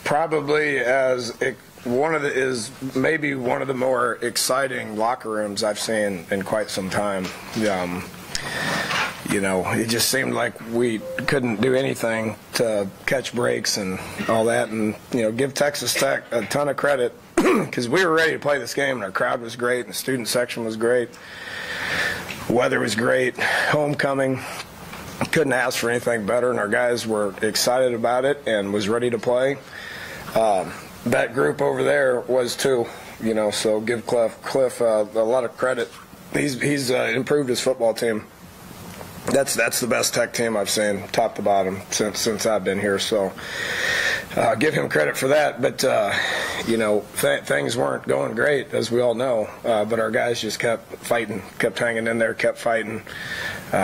Probably maybe one of the more exciting locker rooms I've seen in quite some time. It just seemed like we couldn't do anything to catch breaks and all that, and give Texas Tech a ton of credit because we were ready to play this game, and our crowd was great, and the student section was great, weather was great, homecoming. Couldn't ask for anything better, and our guys were excited about it and was ready to play. That group over there was too, so give Cliff a lot of credit. He's improved his football team. That's the best Tech team I've seen, top to bottom, since I've been here. So give him credit for that. But things weren't going great, as we all know. But our guys just kept fighting, kept hanging in there, kept fighting. We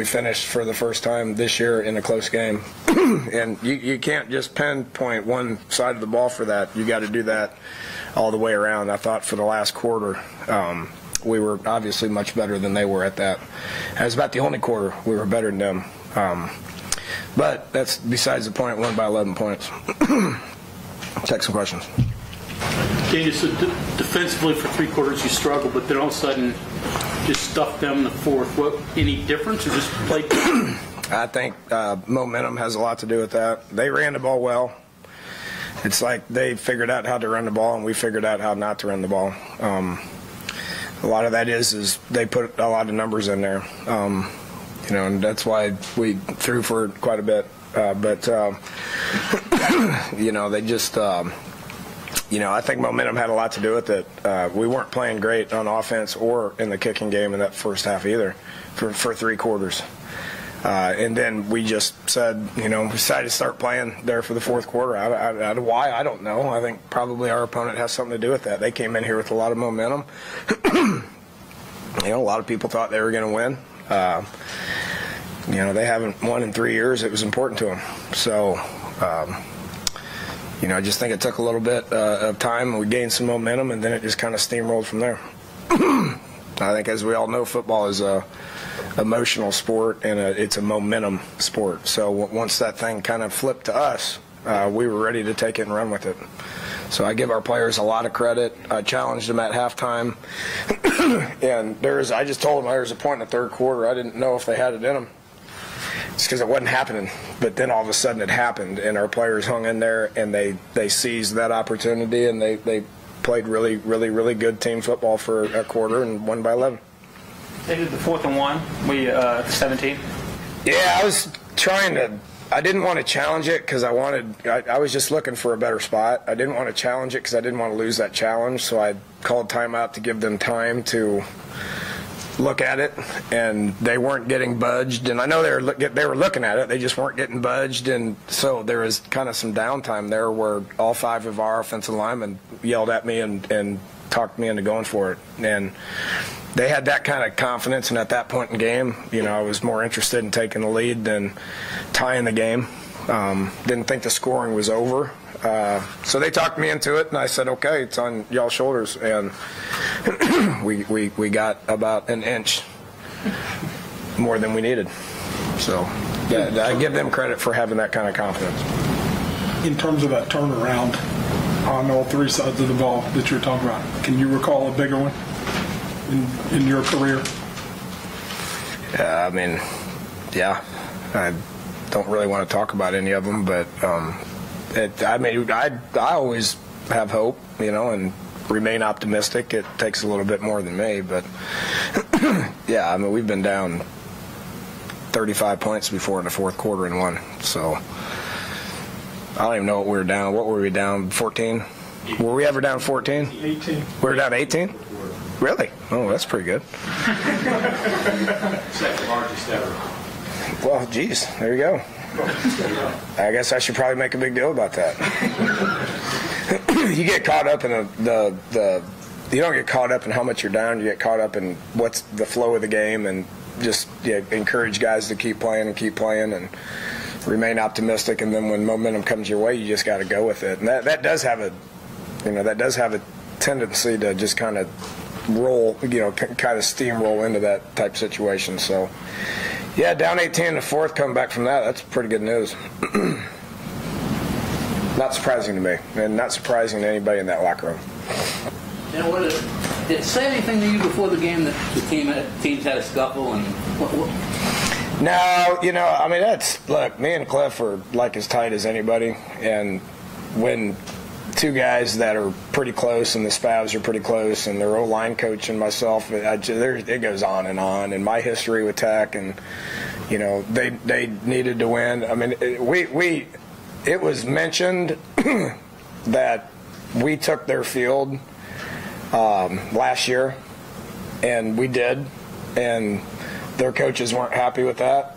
finished for the first time this year in a close game. And you can't just pinpoint one side of the ball for that. You got to do that all the way around. I thought for the last quarter, we were obviously much better than they were at that. It was about the only quarter we were better than them. But that's besides the point. Won by 11 points. Check some questions. Okay, so defensively for 3 quarters you struggled, but then all of a sudden just stuffed them in the fourth. Any difference or just played? I think momentum has a lot to do with that. They ran the ball well. It's like they figured out how to run the ball, and we figured out how not to run the ball. A lot of that is they put a lot of numbers in there, and that's why we threw for quite a bit. They just. I think momentum had a lot to do with it. We weren't playing great on offense or in the kicking game in that first half either for 3 quarters. And then we just said, we decided to start playing there for the fourth quarter. Why? I don't know. I think probably our opponent has something to do with that. They came in here with a lot of momentum. A lot of people thought they were going to win. They haven't won in 3 years. It was important to them. So, I just think it took a little bit of time. We gained some momentum, and then it just kind of steamrolled from there. I think, as we all know, football is a emotional sport, and it's a momentum sport. So once that thing kind of flipped to us, we were ready to take it and run with it. So I give our players a lot of credit. I challenged them at halftime, and I just told them there's a point in the third quarter I didn't know if they had it in them. It's because it wasn't happening. But then all of a sudden it happened, and our players hung in there, and they seized that opportunity, and they played really, really, really good team football for a quarter and won by 11. They did the 4th and 1. 17. Yeah, I didn't want to challenge it because I was just looking for a better spot. I didn't want to challenge it because I didn't want to lose that challenge, so I called timeout to give them time to look at it, and they weren't getting budged. And I know they were looking at it, they just weren't getting budged, and so there was kind of some downtime there where all 5 of our offensive linemen yelled at me and talked me into going for it. And they had that kind of confidence, and at that point in the game, I was more interested in taking the lead than tying the game. Didn't think the scoring was over. So they talked me into it, and I said, okay, it's on y'all's shoulders. And we got about an inch more than we needed. So yeah, I give them credit for having that kind of confidence. In terms of that turnaround on all 3 sides of the ball that you're talking about, can you recall a bigger one in your career? Yeah. I don't really want to talk about any of them, but I always have hope, and remain optimistic. It takes a little bit more than me, but yeah, we've been down 35 points before in the fourth quarter and won. So I don't even know what we were down. What were we down? 14? Were we ever down 14? 18. We were down 18? Really? Oh, that's pretty good. Second largest ever. Well, geez, there you go. I guess I should probably make a big deal about that. You get caught up in you don't get caught up in how much you're down. You get caught up in what's the flow of the game, and just encourage guys to keep playing and remain optimistic. And then when momentum comes your way, you just got to go with it. And that does have a tendency to just kind of roll, kind of steamroll into that type situation. So Yeah, down 18 in the fourth, come back from that. That's pretty good news. Not surprising to me, and not surprising to anybody in that locker room. You know, did it say anything to you before the game that the teams had a scuffle? And No, I mean, look, me and Cliff are like as tight as anybody, and when two guys that are pretty close and the Spavs are pretty close and their O-line coach and myself, it goes on, and my history with Tech, and, they needed to win. I mean, it was mentioned that we took their field last year, and we did, and their coaches weren't happy with that,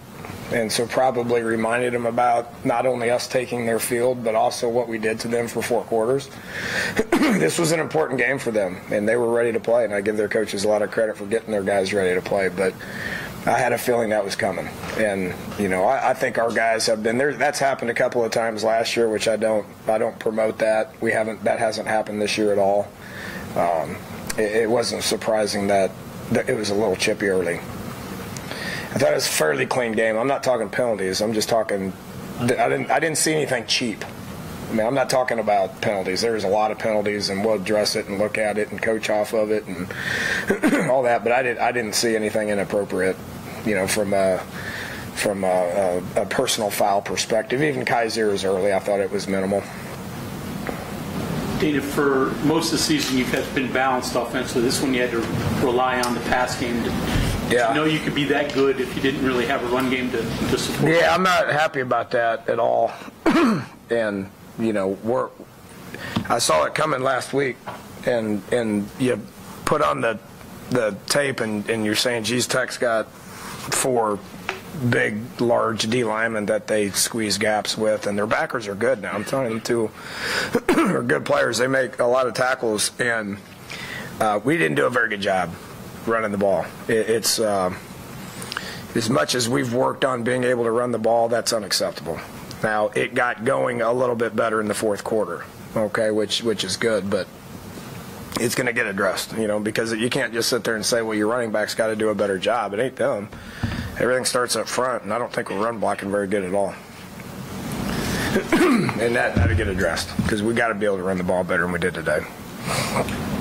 and so probably reminded them about not only us taking their field, but also what we did to them for 4 quarters. This was an important game for them, and they were ready to play, and I give their coaches a lot of credit for getting their guys ready to play, but I had a feeling that was coming. And, I think our guys have been there. That's happened a couple of times last year, which I don't promote that. That hasn't happened this year at all. It wasn't surprising that it was a little chippy early. I thought it was a fairly clean game. I'm not talking penalties. I'm just talking I didn't see anything cheap. I mean, I'm not talking about penalties. There's a lot of penalties, and we'll address it and look at it and coach off of it and all that. But I didn't see anything inappropriate, from a personal foul perspective. Even Kaiser's early, I thought it was minimal. Dana, for most of the season, you've been balanced offensively. This one, you had to rely on the pass game. Did you know you could be that good if you didn't really have a run game to support? Yeah, I'm not happy about that at all. And I saw it coming last week, and you put on the tape, and you're saying, geez, Tech's got 4 big, large D linemen that they squeeze gaps with, and their backers are good now. I'm telling you, 2 are good players. They make a lot of tackles, and we didn't do a very good job running the ball. It's as much as we've worked on being able to run the ball, that's unacceptable. Now, it got going a little bit better in the fourth quarter, okay, which is good, but it's going to get addressed, because you can't just sit there and say, well, your running back's got to do a better job. It ain't them. Everything starts up front, and I don't think we're run blocking very good at all. And that had to get addressed, because we got to be able to run the ball better than we did today.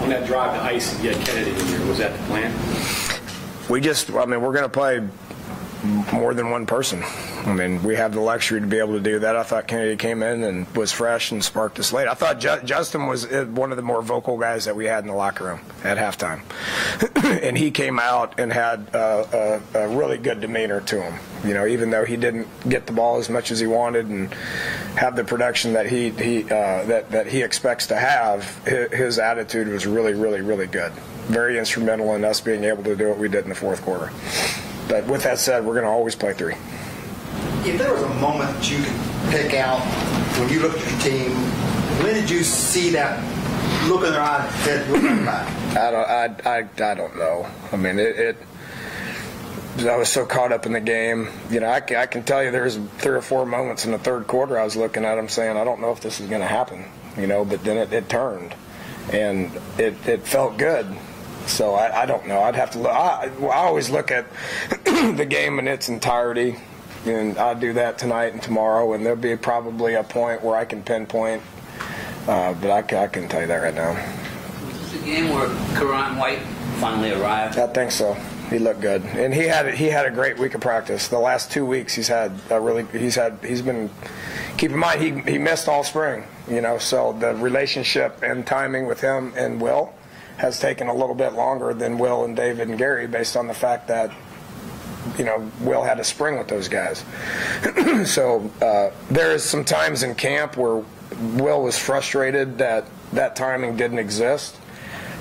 On that drive to ice and get Kennedy in there, was that the plan? We're going to play more than one person. I mean, we have the luxury to be able to do that. I thought Kennedy came in and was fresh and sparked us late. I thought Justin was one of the more vocal guys that we had in the locker room at halftime. And he came out and had a really good demeanor to him. Even though he didn't get the ball as much as he wanted and have the production that he expects to have, his attitude was really, really, really good. Very instrumental in us being able to do what we did in the fourth quarter. But with that said, we're going to always play 3. If there was a moment that you could pick out when you looked at the team, when did you see that look in their eye and said, we're coming back? I don't know. I mean, I was so caught up in the game. I can tell you there was 3 or 4 moments in the third quarter I was looking at them saying, I don't know if this is going to happen. But then it turned, and it felt good. So I don't know. I'd have to look. I always look at the game in its entirety, and I'll do that tonight and tomorrow, and there'll be probably a point where I can pinpoint, but I couldn't tell you that right now. Was this a game where Karan White finally arrived? I think so. He looked good, and he had a great week of practice. The last 2 weeks he's been. Keep in mind he missed all spring, so the relationship and timing with him and Will has taken a little bit longer than Will and David and Gary, based on the fact that Will had a spring with those guys. So there is some times in camp where Will was frustrated that timing didn't exist.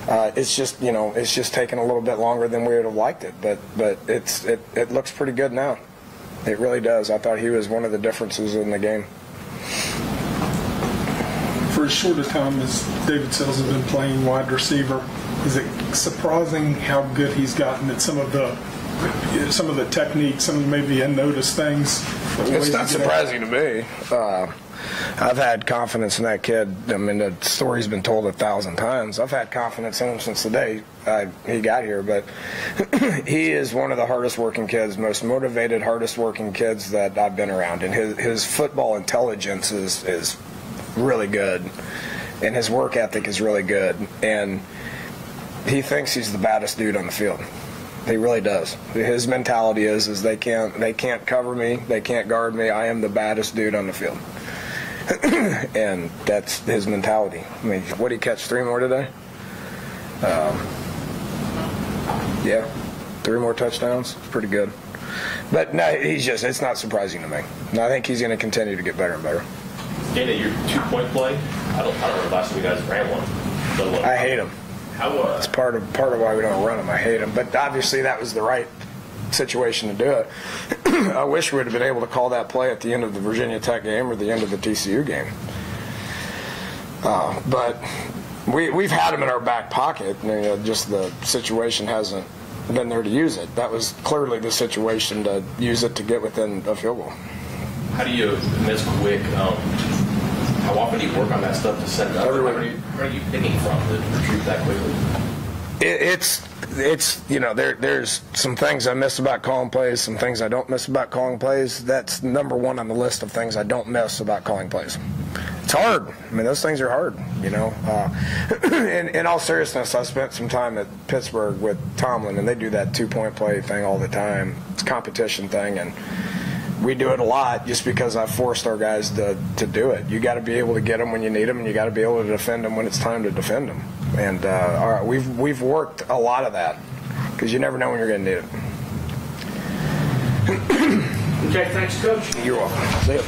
It's just taken a little bit longer than we would have liked it, but it looks pretty good now. It really does. I thought he was one of the differences in the game. For as short a time as David Sells has been playing wide receiver, is it surprising how good he's gotten at some of the techniques, some of maybe unnoticed things? It's not surprising to me. I've had confidence in that kid. I mean, the story's been told 1,000 times. I've had confidence in him since the day he got here. But he is one of the hardest working kids, most motivated, hardest working kids that I've been around. And his football intelligence is really good, and his work ethic is really good. And he thinks he's the baddest dude on the field. He really does. His mentality is they can't cover me, they can't guard me. I am the baddest dude on the field. And that's his mentality. I mean, what did he catch? 3 more today? Yeah, 3 more touchdowns. Pretty good. But no, it's not surprising to me. And I think he's going to continue to get better and better. Dana, your 2-point play, I don't know last time you guys ran one. I hate him. It's part of why we don't run them. I hate them. But obviously that was the right situation to do it. I wish we would have been able to call that play at the end of the Virginia Tech game or the end of the TCU game. But we've had them in our back pocket. Just the situation hasn't been there to use it. That was clearly the situation to use it to get within a field goal. How do you miss quick? How often do you work on that stuff to set it up? Where are you picking from to retrieve that quickly? There's some things I miss about calling plays, some things I don't miss about calling plays. That's number one on the list of things I don't miss about calling plays. It's hard. I mean, those things are hard, In all seriousness, I spent some time at Pittsburgh with Tomlin, and they do that 2-point play thing all the time. It's a competition thing, and we do it a lot just because I've forced our guys to do it. You got to be able to get them when you need them, and you got to be able to defend them when it's time to defend them. And we've worked a lot of that because you never know when you're going to need it. Okay, thanks, Coach. You're welcome. See you.